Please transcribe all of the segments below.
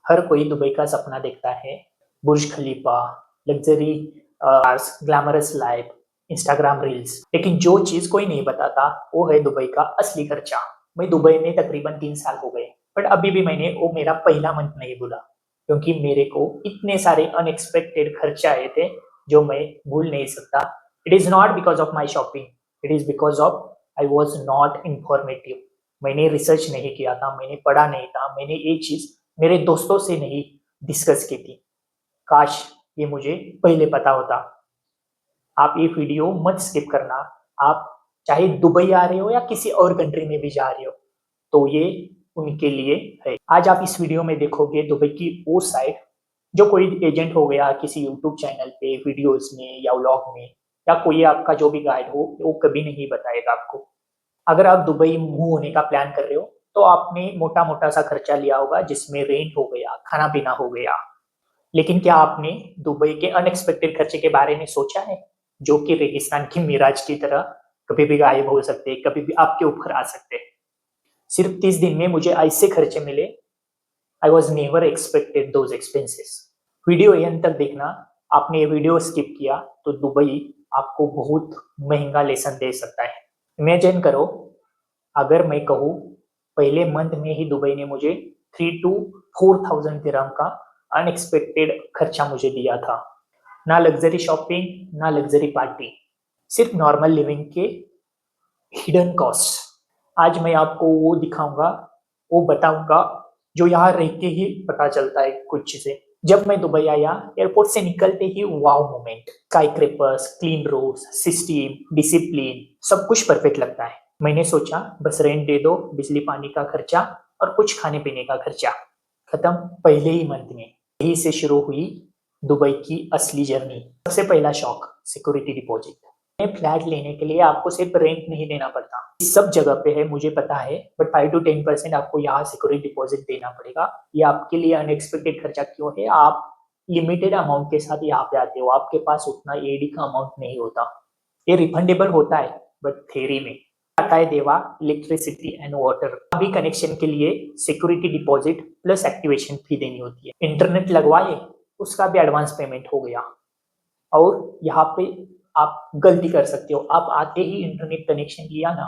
हर कोई दुबई का सपना देखता है। Burj Khalifa, luxury cars, glamorous life, Instagram reels. लेकिन जो चीज कोई नहीं बताता वो है दुबई का असली खर्चा। मैं दुबई में तकरीबन 3 साल हो गए, बट अभी भी मैंने वो मेरा पहला मंथ नहीं भूला, क्योंकि मेरे को इतने सारे अनएक्सपेक्टेड खर्चे आए थे जो मैं भूल नहीं सकता। It is not because of my shopping, it is because of I was not informative. मैंने रिसर्च नहीं किया था, मैंने पढ़ा नहीं था, मैंने ये चीज मेरे दोस्तों से नहीं डिस्कस की थी। काश ये मुझे पहले पता होता। आप ये वीडियो मत स्किप करना। आप चाहे दुबई आ रहे हो या किसी और कंट्री में भी जा रहे हो, तो ये उनके लिए है। आज आप इस वीडियो में देखोगे दुबई की वो साइड जो कोई एजेंट हो गया किसी यूट्यूब चैनल पे, वीडियोस में या व्लॉग में, या कोई आपका जो भी गाइड हो वो कभी नहीं बताएगा आपको। अगर आप दुबई मूव होने का प्लान कर रहे हो तो आपने मोटा मोटा सा खर्चा लिया होगा, जिसमें रेंट हो गया, खाना पीना हो गया। लेकिन क्या आपने दुबई के अनएक्सपेक्टेड खर्चे के बारे में सोचा है, जो कि रेगिस्तान की मिराज की तरह कभी भी गायब हो सकते हैं, कभी भी आपके ऊपर आ सकते हैं। सिर्फ 30 दिन में मुझे ऐसे खर्चे मिले। I was never expected those expenses. Video and तक देखना। आपने ये वीडियो स्किप किया तो दुबई आपको बहुत महंगा लेसन दे सकता है। इमेजिन करो, अगर मैं कहूँ पहले मंथ में ही दुबई ने मुझे 3 to 4,000 दिरहम का अनएक्सपेक्टेड खर्चा मुझे दिया था। ना लग्जरी शॉपिंग, ना लग्जरी पार्टी, सिर्फ नॉर्मल लिविंग के हिडन कॉस्ट। आज मैं आपको वो दिखाऊंगा, वो बताऊंगा जो यहाँ रह के ही पता चलता है कुछ चीजें। जब मैं दुबई आया, एयरपोर्ट से निकलते ही wow moment, skyscrapers, clean roads, system, discipline, सब कुछ परफेक्ट लगता है। मैंने सोचा बस रेंट दे दो, बिजली पानी का खर्चा और कुछ खाने पीने का खर्चा खत्म पहले ही मंथ में। यही से शुरू हुई दुबई की असली जर्नी। सबसे पहला शॉक, सिक्योरिटी डिपॉजिट। फ्लैट लेने के लिए आपको सिर्फ रेंट नहीं देना पड़ता, इस सब जगह पे है मुझे पता है, बट 5 to 10% आपको यहाँ सिक्योरिटी डिपॉजिट देना पड़ेगा। ये आपके लिए अनएक्सपेक्टेड खर्चा क्यों है? आप लिमिटेड अमाउंट के साथ यहाँ पे आते हो, आपके पास उतना एडी का अमाउंट नहीं होता। ये रिफंडेबल होता है, बट थेरी में आता है देवा इलेक्ट्रिसिटी एंड वाटर। अभी कनेक्शन के लिए सिक्योरिटी डिपॉजिट प्लस एक्टिवेशन फी देनी होती है। इंटरनेट लगवाए, उसका भी एडवांस पेमेंट हो गया। और यहाँ पे आप गलती कर सकते हो, आप आते ही इंटरनेट कनेक्शन लिया ना,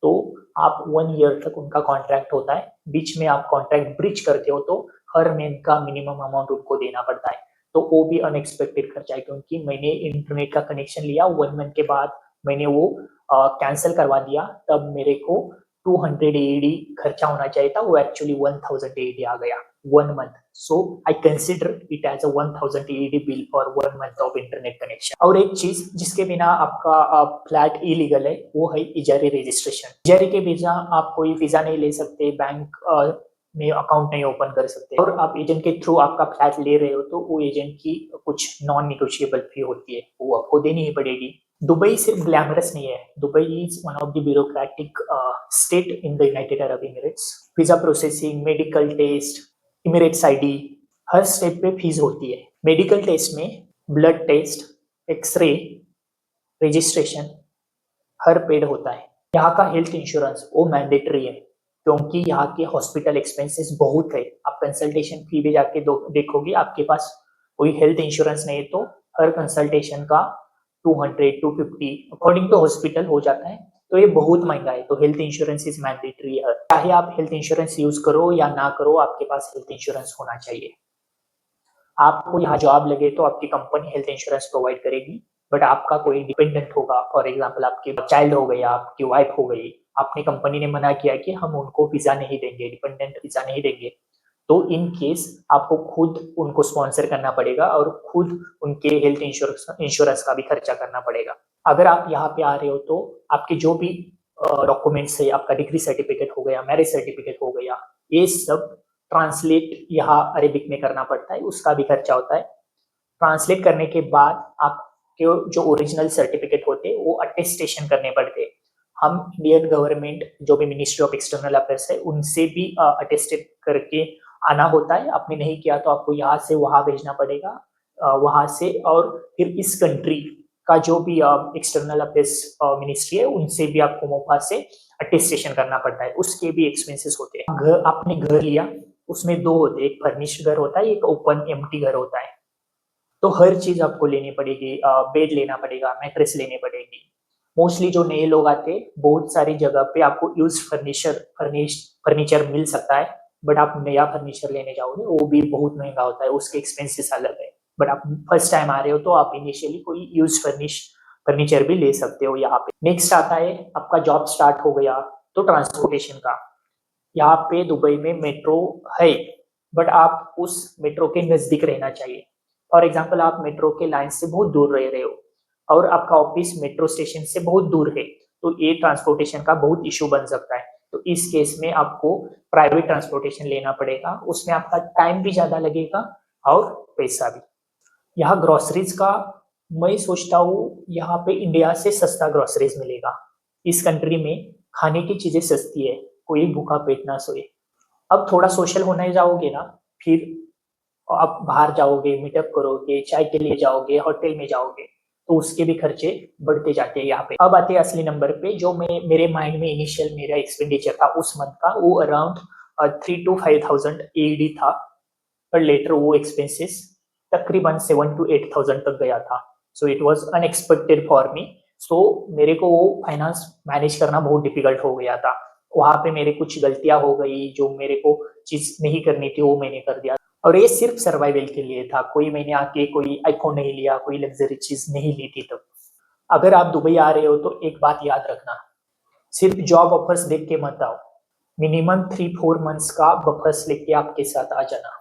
तो आप 1 ईयर तक उनका कॉन्ट्रैक्ट होता है। बीच में आप कॉन्ट्रैक्ट ब्रिज करते हो तो हर महीने का मिनिमम अमाउंट उनको देना पड़ता है। तो वो भी अनएक्सपेक्टेड खर्चा है, क्योंकि मैंने इंटरनेट का कनेक्शन लिया 1 मंथ के बाद मैंने वो कैंसिल करवा दिया। तब मेरे को 200 AED खर्चा होना चाहिए था, वो एक्चुअली 1000 AED आ गया 1 month. So I consider it as a 1000 AED bill for 1 month of internet connection. और एक चीज जिसके बिना आपका फ्लैट इलीगल है, वो है इजारे रजिस्ट्रेशन। इजारे के बिना आप कोई वीजा नहीं ले सकते, बैंक में अकाउंट नहीं ओपन कर सकते, और आप एजेंट के थ्रू आपका फ्लैट ले रहे हो तो वो एजेंट की कुछ नॉन निगोशिएबल फी होती है, वो आपको देनी ही पड़ेगी। दुबई सिर्फ ग्लैमरस नहीं है, Dubai is one of the bureaucratic state in the United Arab Emirates. Visa processing, medical test, Emirates ID, हर स्टेप पे फीस होती है। मेडिकल टेस्ट में ब्लड टेस्ट, एक्सरे, रजिस्ट्रेशन हर पेड होता है। यहाँ का हेल्थ इंश्योरेंस वो मैंडेटरी है, क्योंकि यहाँ के हॉस्पिटल एक्सपेंसेस बहुत है। आप कंसल्टेशन फी भी जाके देखोगे, आपके पास कोई हेल्थ इंश्योरेंस नहीं है तो हर कंसल्टेशन का 200 250 अकॉर्डिंग टू हॉस्पिटल हो जाता है। तो ये बहुत महंगा है, तो हेल्थ इंश्योरेंस इज मैंडेटरी है। चाहे आप हेल्थ इंश्योरेंस यूज करो या ना करो, आपके पास हेल्थ इंश्योरेंस होना चाहिए। आपको यहाँ जॉब लगे तो आपकी कंपनी हेल्थ इंश्योरेंस प्रोवाइड करेगी, बट आपका कोई डिपेंडेंट होगा, फॉर एग्जाम्पल आपके चाइल्ड हो गया, आपकी वाइफ हो गई, आपने कंपनी ने मना किया कि हम उनको वीजा नहीं देंगे, डिपेंडेंट वीजा नहीं देंगे, तो इन केस आपको खुद उनको स्पॉन्सर करना पड़ेगा और खुद उनके हेल्थ इंश्योरेंस का भी खर्चा करना पड़ेगा। अगर आप यहाँ पे आ रहे हो तो आपके जो भी डॉक्यूमेंट्स है, आपका डिग्री सर्टिफिकेट हो गया, मैरिज सर्टिफिकेट हो गया, ये सब ट्रांसलेट यहाँ अरेबिक में करना पड़ता है, उसका भी खर्चा होता है। ट्रांसलेट करने के बाद आपके जो ओरिजिनल सर्टिफिकेट होते हैं वो अटेस्टेशन करने पड़ते हैं। हम इंडियन गवर्नमेंट जो भी मिनिस्ट्री ऑफ एक्सटर्नल अफेयर्स है उनसे भी अटेस्टेड करके आना होता है। आपने नहीं किया तो आपको यहाँ से वहाँ भेजना पड़ेगा, वहाँ से, और फिर इस कंट्री का जो भी एक्सटर्नल अफेयर्स मिनिस्ट्री है उनसे भी आपको मोफा से अटेस्टेशन करना पड़ता है, उसके भी एक्सपेंसेस होते हैं। आपने घर लिया, उसमें दो होते हैं, एक फर्निश्ड घर होता है, एक ओपन एम्प्टी घर होता है। तो हर चीज आपको लेनी पड़ेगी, बेड लेना पड़ेगा, मैट्रेस लेनी पड़ेगी। मोस्टली जो नए लोग आते हैं, बहुत सारी जगह पे आपको यूज फर्नीचर मिल सकता है, बट आप नया फर्नीचर लेने जाओगे वो भी बहुत महंगा होता है, उसके एक्सपेंसेस अलग है। बट आप फर्स्ट टाइम आ रहे हो तो आप इनिशियली कोई यूज फर्नीचर भी ले सकते हो यहाँ पे। नेक्स्ट आता है आपका जॉब स्टार्ट हो गया तो ट्रांसपोर्टेशन का। यहाँ पे दुबई में मेट्रो है, बट आप उस मेट्रो के नजदीक रहना चाहिए। फॉर एग्जाम्पल आप मेट्रो के लाइन से बहुत दूर रह रहे हो और आपका ऑफिस मेट्रो स्टेशन से बहुत दूर है, तो ये ट्रांसपोर्टेशन का बहुत इशू बन सकता है। तो इस केस में आपको प्राइवेट ट्रांसपोर्टेशन लेना पड़ेगा, उसमें आपका टाइम भी ज्यादा लगेगा और पैसा भी। यहाँ ग्रोसरीज का मैं सोचता हूँ यहाँ पे इंडिया से सस्ता ग्रोसरीज मिलेगा। इस कंट्री में खाने की चीजें सस्ती है, कोई भूखा पेट ना सोए। अब थोड़ा सोशल होने जाओगे ना, फिर आप बाहर जाओगे, मीटअप करोगे, चाय के लिए जाओगे, होटल में जाओगे, तो उसके भी खर्चे बढ़ते जाते हैं यहाँ पे। अब आते हैं असली नंबर पे, जो मैं मेरे माइंड में इनिशियल मेरा एक्सपेंडिचर था उस मंथ का, वो अराउंड 3 to 5,000 AED था। पर लेटर वो एक्सपेंसेस तकरीबन 7 to 8,000 तक गया था। So it was unexpected for me. So मेरे को वो फाइनेंस मैनेज करना बहुत डिफिकल्ट हो गया था। वहां पे मेरे कुछ गलतियां हो गई, जो मेरे को चीज नहीं करनी थी वो मैंने कर दिया। और ये सिर्फ सर्वाइवल के लिए था, कोई मैंने आके कोई आईफोन नहीं लिया, कोई लग्जरी चीज नहीं ली थी तब। अगर आप दुबई आ रहे हो तो एक बात याद रखना, सिर्फ जॉब ऑफर्स देख के मत आओ। मिनिमम 3-4 मंथ्स का बफर्स लेके आपके साथ आ जाना।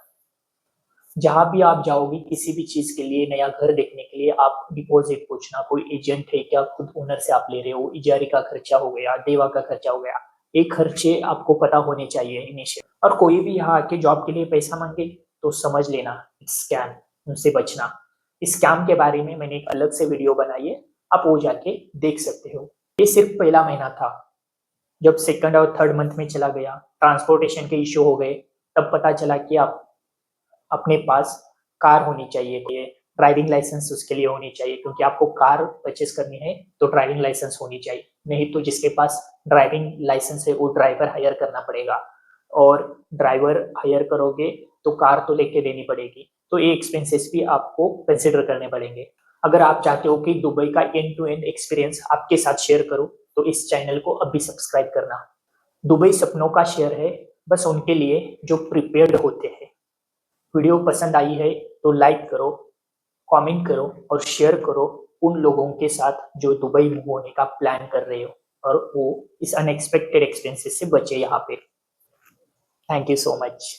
जहां भी आप जाओगे किसी भी चीज के लिए, नया घर देखने के लिए, आप डिपॉजिट पूछना, कोई एजेंट है क्या, खुद ओनर से आप ले रहे हो, इजारे का खर्चा हो गया, देवा का खर्चा हो गया, ये खर्चे आपको पता होने चाहिए इनिशियल। और कोई भी यहाँ आके जॉब के लिए पैसा मांगे तो समझ लेना स्कैम, उनसे बचना। इस स्कैम के बारे में मैंने एक अलग से वीडियो बनाई है, आप वो जाके देख सकते हो। ये सिर्फ पहला महीना था। जब सेकंड और थर्ड मंथ में चला गया, ट्रांसपोर्टेशन के इश्यू हो गए, तब पता चला कि आप अपने पास कार होनी चाहिए, ड्राइविंग लाइसेंस उसके लिए होनी चाहिए, क्योंकि आपको कार परचेस करनी है तो ड्राइविंग लाइसेंस होनी चाहिए। नहीं तो जिसके पास ड्राइविंग लाइसेंस है वो ड्राइवर हायर करना पड़ेगा, और ड्राइवर हायर करोगे तो कार तो लेके देनी पड़ेगी। तो ये एक्सपेंसेस भी आपको कंसिडर करने पड़ेंगे। अगर आप चाहते हो कि दुबई का एंड टू एंड एक्सपीरियंस आपके साथ शेयर करूं, तो इस चैनल को अभी सब्सक्राइब करना। दुबई सपनों का शहर है, बस उनके लिए जो प्रिपेयर्ड होते हैं। वीडियो पसंद आई है तो लाइक करो, कमेंट करो और शेयर करो उन लोगों के साथ जो दुबई मूव होने का प्लान कर रहे हो और वो इस अनएक्सपेक्टेड एक्सपेंसेस से बचे यहाँ पे। Thank you so much.